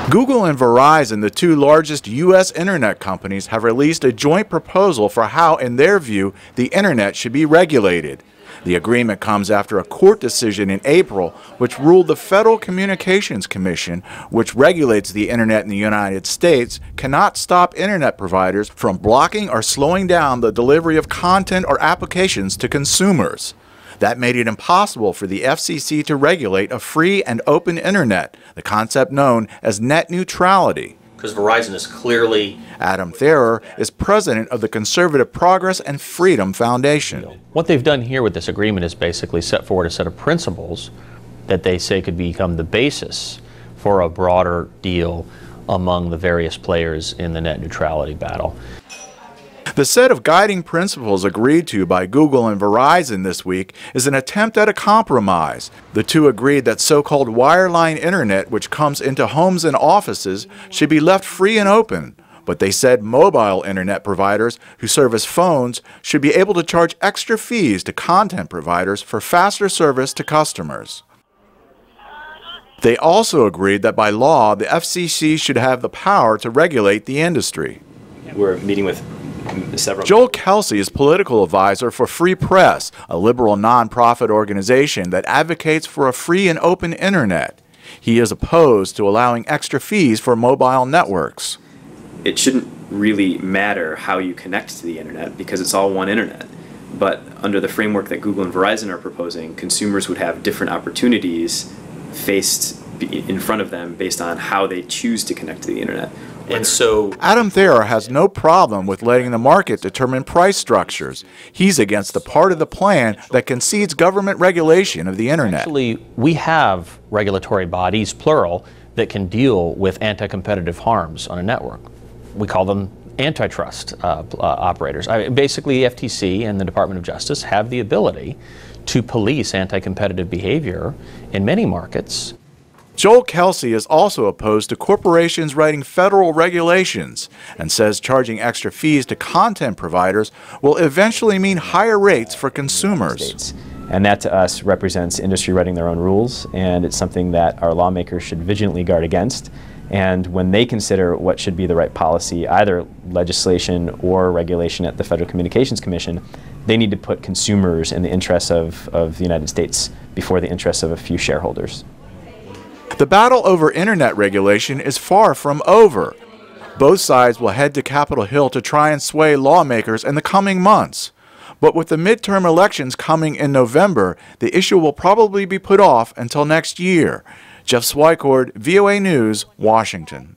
Google and Verizon, the two largest U.S. internet companies, have released a joint proposal for how, in their view, the internet should be regulated. The agreement comes after a court decision in April which ruled the Federal Communications Commission, which regulates the internet in the United States, cannot stop internet providers from blocking or slowing down the delivery of content or applications to consumers. That made it impossible for the FCC to regulate a free and open internet, the concept known as net neutrality. Because Verizon is clearly... Adam Therer is president of the Conservative Progress and Freedom Foundation. What they've done here with this agreement is basically set forward a set of principles that they say could become the basis for a broader deal among the various players in the net neutrality battle. The set of guiding principles agreed to by Google and Verizon this week is an attempt at a compromise. The two agreed that so-called wireline internet, which comes into homes and offices, should be left free and open. But they said mobile internet providers who service phones should be able to charge extra fees to content providers for faster service to customers. They also agreed that by law, the FCC should have the power to regulate the industry. We're meeting with several. Joel Kelsey is political advisor for Free Press, a liberal nonprofit organization that advocates for a free and open internet. He is opposed to allowing extra fees for mobile networks. It shouldn't really matter how you connect to the internet because it's all one internet. But under the framework that Google and Verizon are proposing, consumers would have different opportunities faced in front of them based on how they choose to connect to the internet. And so Adam Therer has no problem with letting the market determine price structures. He's against the part of the plan that concedes government regulation of the internet. Actually, we have regulatory bodies, plural, that can deal with anti-competitive harms on a network. We call them antitrust operators. Basically, the FTC and the Department of Justice have the ability to police anti-competitive behavior in many markets. Joel Kelsey is also opposed to corporations writing federal regulations and says charging extra fees to content providers will eventually mean higher rates for consumers. And that to us represents industry writing their own rules, and it's something that our lawmakers should vigilantly guard against. And when they consider what should be the right policy, either legislation or regulation at the Federal Communications Commission, they need to put consumers in the interests of the United States before the interests of a few shareholders. The battle over internet regulation is far from over. Both sides will head to Capitol Hill to try and sway lawmakers in the coming months. But with the midterm elections coming in November, the issue will probably be put off until next year. Jeff Swicord, VOA News, Washington.